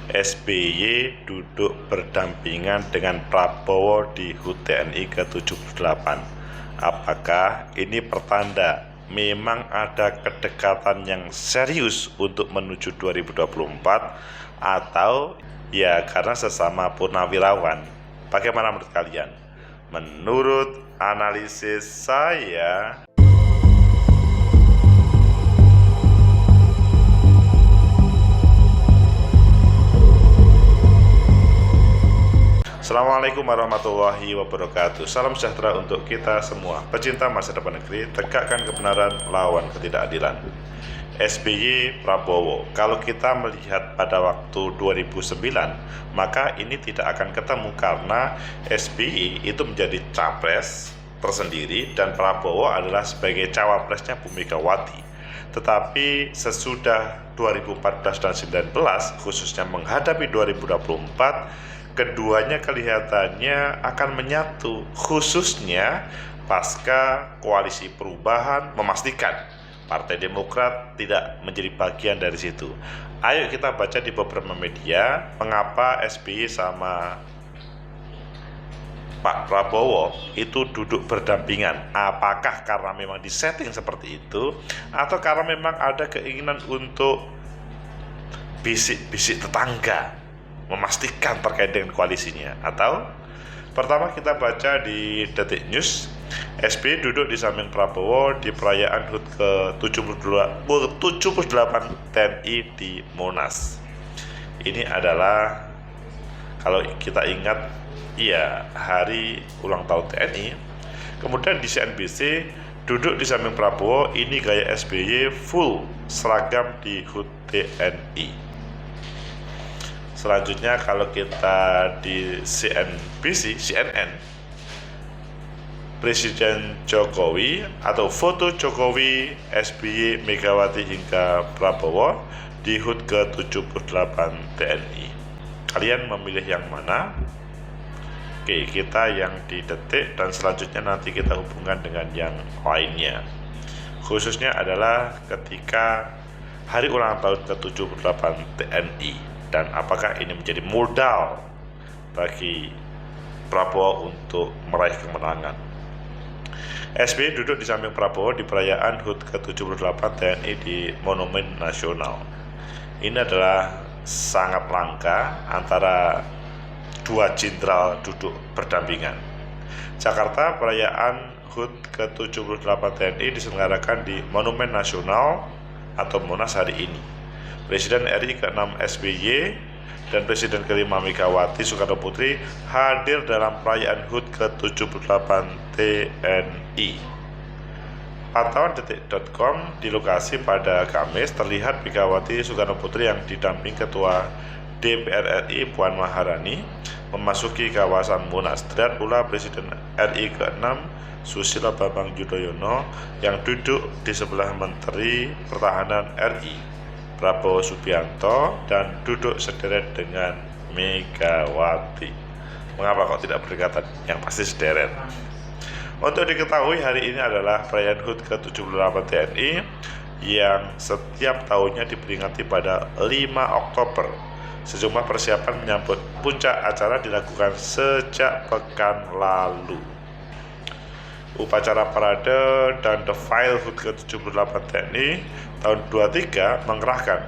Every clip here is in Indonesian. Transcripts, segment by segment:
SBY duduk berdampingan dengan Prabowo di HUT TNI ke-78. Apakah ini pertanda memang ada kedekatan yang serius untuk menuju 2024 atau ya karena sesama purnawirawan? Bagaimana menurut kalian? Menurut analisis saya, Assalamualaikum warahmatullahi wabarakatuh. Salam sejahtera untuk kita semua. Pecinta masa depan negeri, tegakkan kebenaran, lawan ketidakadilan. SBY Prabowo. Kalau kita melihat pada waktu 2009, maka ini tidak akan ketemu karena SBY itu menjadi capres tersendiri dan Prabowo adalah sebagai cawapresnya Bu Megawati. Tetapi sesudah 2014 dan 2019, khususnya menghadapi 2024, keduanya kelihatannya akan menyatu, khususnya pasca koalisi perubahan memastikan Partai Demokrat tidak menjadi bagian dari situ. Ayo kita baca di beberapa media mengapa SBY sama Pak Prabowo itu duduk berdampingan. Apakah karena memang disetting seperti itu atau karena memang ada keinginan untuk bisik-bisik tetangga memastikan terkait dengan koalisinya? Atau pertama kita baca di Detik News, SBY duduk di samping Prabowo di perayaan HUT ke-78 TNI di Monas. Ini adalah, kalau kita ingat, ya hari ulang tahun TNI. Kemudian di CNBC, duduk di samping Prabowo, ini gaya SBY full seragam di HUT TNI. Selanjutnya kalau kita di CNN, Presiden Jokowi atau foto Jokowi, SBY, Megawati hingga Prabowo di HUT ke-78 TNI. Kalian memilih yang mana? Oke, kita yang di Detik dan selanjutnya nanti kita hubungkan dengan yang lainnya. Khususnya adalah ketika hari ulang tahun ke-78 TNI. Dan apakah ini menjadi modal bagi Prabowo untuk meraih kemenangan? SBY duduk di samping Prabowo di perayaan HUT ke-78 TNI di Monumen Nasional. Ini adalah sangat langka antara dua jenderal duduk berdampingan. Jakarta, perayaan HUT ke-78 TNI diselenggarakan di Monumen Nasional atau Monas hari ini. Presiden RI ke-6 SBY dan Presiden ke-5 Megawati Soekarno Putri hadir dalam perayaan HUT ke-78 TNI. Pantauan detik.com di lokasi pada Kamis terlihat Megawati Soekarno Putri yang didamping Ketua DPR RI Puan Maharani memasuki kawasan Monas. Terlihat pula Presiden RI ke-6 Susilo Bambang Yudhoyono yang duduk di sebelah Menteri Pertahanan RI Prabowo Subianto dan duduk sederet dengan Megawati. Mengapa kok tidak berdekatan? Yang pasti sederet. Untuk diketahui, hari ini adalah perayaan HUT ke-78 TNI yang setiap tahunnya diperingati pada 5 Oktober. Sejumlah persiapan menyambut puncak acara dilakukan sejak pekan lalu. Upacara parade dan defile HUT ke-78 TNI tahun 23 mengerahkan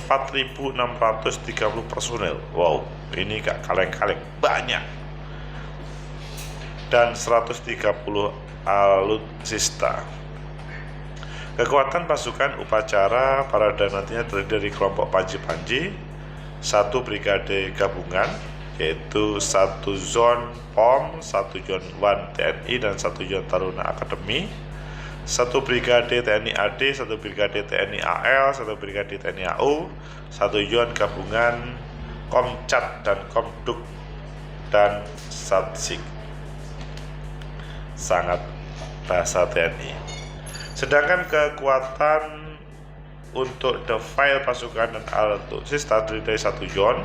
4.630 personel. Wow, ini gak kaleng-kaleng, banyak. Dan 130 alutsista. Kekuatan pasukan upacara parade nantinya terdiri dari kelompok panji-panji, 1 brigade gabungan, yaitu 1 zone POM, 1 zone 1 TNI, dan 1 zone Taruna Akademi, 1 brigade TNI AD, 1 brigade TNI AL, 1 brigade TNI AU, 1 zone gabungan Komcat dan Komduk, dan Satsik. Sangat bahasa TNI. Sedangkan kekuatan untuk defile pasukan dan alutsista terdiri dari 1 zone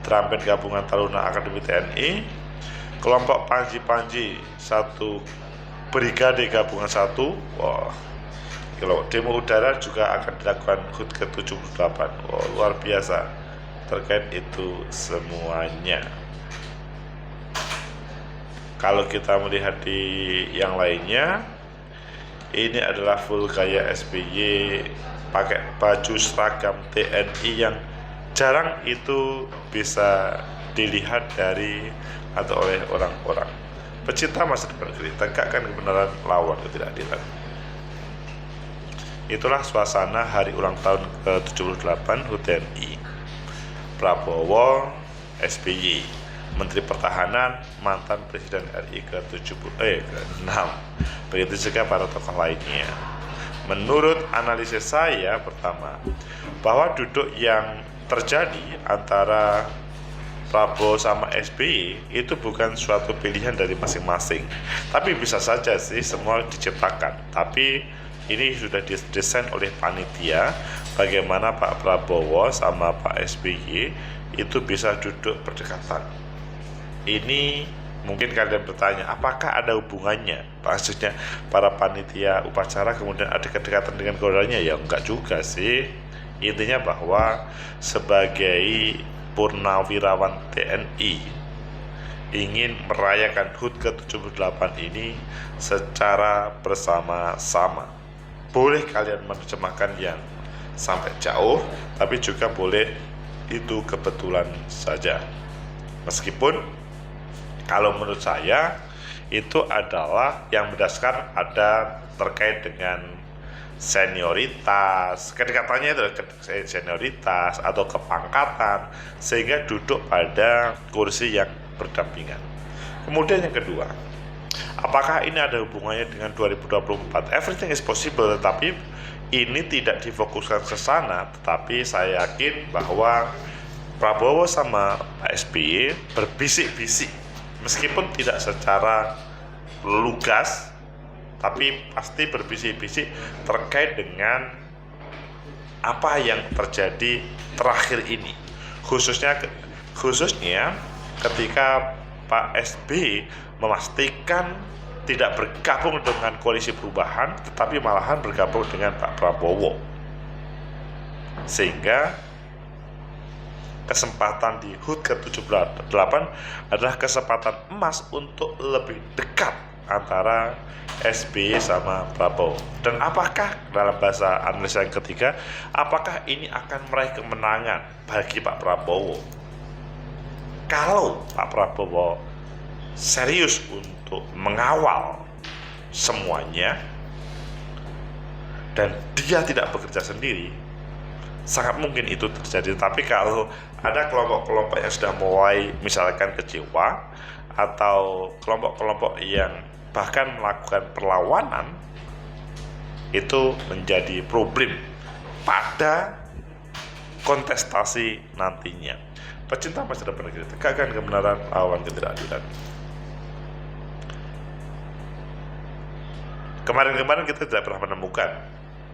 Terampil Gabungan Taruna Akademi TNI, kelompok panji-panji 1 brigade gabungan 1. Wah, kalau demo udara juga akan dilakukan HUT ke-78. Wah, luar biasa. terkait itu semuanya. Kalau kita melihat di yang lainnya, ini adalah full gaya SBY pakai baju seragam TNI yang jarang itu bisa dilihat dari atau oleh orang-orang pecinta masa depan negeri, tegakkan kebenaran, lawan ketidakadilan. Itulah suasana hari ulang tahun ke-78 HUT TNI. Prabowo, SBY, Menteri Pertahanan, mantan Presiden RI ke-6. Begitu juga para tokoh lainnya. Menurut analisis saya, pertama, bahwa duduk yang terjadi antara Prabowo sama SBY itu bukan suatu pilihan dari masing-masing, tapi bisa saja sih semua diciptakan. Tapi ini sudah didesain oleh panitia bagaimana Pak Prabowo sama Pak SBY itu bisa duduk berdekatan. Ini mungkin kalian bertanya, apakah ada hubungannya? Maksudnya para panitia upacara kemudian ada kedekatan dengan keluarganya? Ya enggak juga sih. Intinya bahwa sebagai purnawirawan TNI ingin merayakan HUT ke-78 ini secara bersama-sama. Boleh kalian menerjemahkan yang sampai jauh, tapi juga boleh itu kebetulan saja. Meskipun kalau menurut saya itu adalah yang berdasarkan ada terkait dengan senioritas, kedekatannya itu senioritas atau kepangkatan, sehingga duduk pada kursi yang berdampingan. Kemudian yang kedua, apakah ini ada hubungannya dengan 2024? Everything is possible, tetapi ini tidak difokuskan ke sana. Tetapi saya yakin bahwa Prabowo sama Pak SBY berbisik-bisik, meskipun tidak secara lugas, tapi pasti berbisik-bisik terkait dengan apa yang terjadi terakhir ini, khususnya ketika Pak SBY memastikan tidak bergabung dengan koalisi perubahan, tetapi malahan bergabung dengan Pak Prabowo, sehingga kesempatan di HUT ke-78 adalah kesempatan emas untuk lebih dekat antara SBY sama Prabowo. Dan apakah dalam bahasa analisa yang ketiga, apakah ini akan meraih kemenangan bagi Pak Prabowo? Kalau Pak Prabowo serius untuk mengawal semuanya dan dia tidak bekerja sendiri, sangat mungkin itu terjadi. Tapi kalau ada kelompok-kelompok yang sudah mulai misalkan kecewa, atau kelompok-kelompok yang bahkan melakukan perlawanan, itu menjadi problem pada kontestasi nantinya. Pecinta masa depan negeri, tegakkan kebenaran, lawan ketidakadilan. Kemarin-kemarin kita tidak pernah menemukan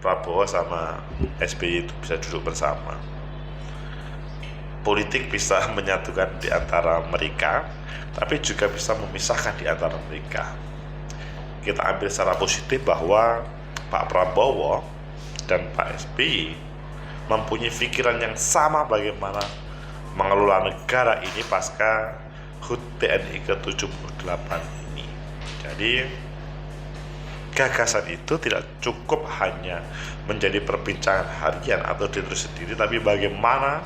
Prabowo sama SBY itu bisa duduk bersama. Politik bisa menyatukan di antara mereka, tapi juga bisa memisahkan di antara mereka. Kita ambil secara positif bahwa Pak Prabowo dan Pak SBY mempunyai pikiran yang sama bagaimana mengelola negara ini pasca HUT TNI ke-78 ini. Jadi gagasan itu tidak cukup hanya menjadi perbincangan harian atau diri sendiri, tapi bagaimana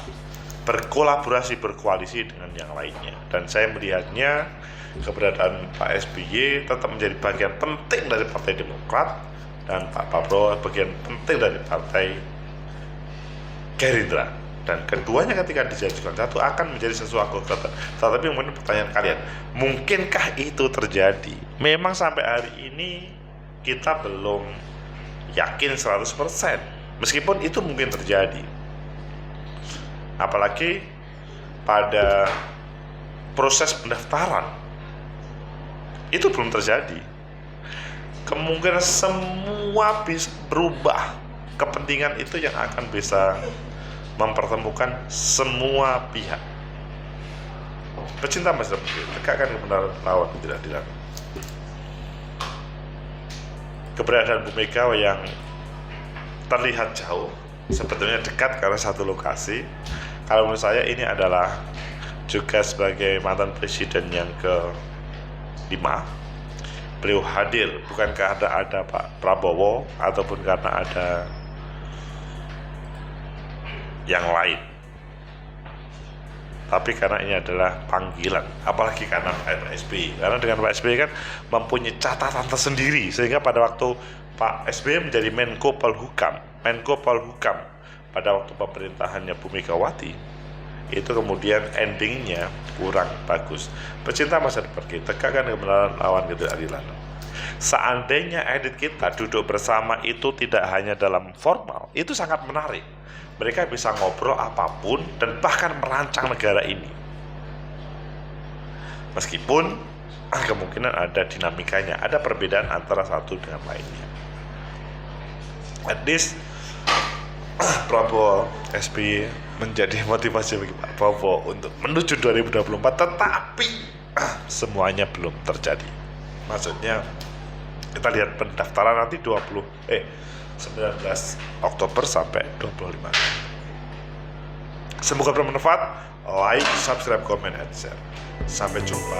berkolaborasi, berkoalisi dengan yang lainnya. Dan saya melihatnya keberadaan Pak SBY tetap menjadi bagian penting dari Partai Demokrat, dan Pak Prabowo bagian penting dari Partai Gerindra. Dan keduanya ketika dijadikan satu akan menjadi sesuatu kekuatan. Tetapi kemudian pertanyaan kalian, mungkinkah itu terjadi? Memang sampai hari ini kita belum yakin 100%, meskipun itu mungkin terjadi. Apalagi pada proses pendaftaran itu belum terjadi. Kemungkinan semua bisa berubah. Kepentingan itu yang akan bisa mempertemukan semua pihak. Pecinta masa depan, tegakkan kebenaran, lawan ketidakadilan. Keberadaan Bu Mega yang terlihat jauh sebetulnya dekat karena satu lokasi. Kalau menurut saya ini adalah juga sebagai mantan presiden yang ke-5, beliau hadir bukan karena ada Pak Prabowo ataupun karena ada yang lain, tapi karena ini adalah panggilan, apalagi karena Pak SBY. Karena dengan Pak SBY kan mempunyai catatan tersendiri, sehingga pada waktu Pak SBY menjadi Menko Polhukam pada waktu pemerintahannya Bu Megawati, itu kemudian endingnya kurang bagus. Pecinta masa depan kita, tegakkan kebenaran, lawan ketidakadilan. Seandainya elit kita duduk bersama itu tidak hanya dalam formal, itu sangat menarik. Mereka bisa ngobrol apapun dan bahkan merancang negara ini. Meskipun kemungkinan ada dinamikanya, ada perbedaan antara satu dengan lainnya. At least Prabowo SBY menjadi motivasi bagi Pak Prabowo untuk menuju 2024, tetapi semuanya belum terjadi. Maksudnya kita lihat pendaftaran nanti 19 Oktober sampai 25. Semoga bermanfaat. Like, subscribe, comment, and share. Sampai jumpa.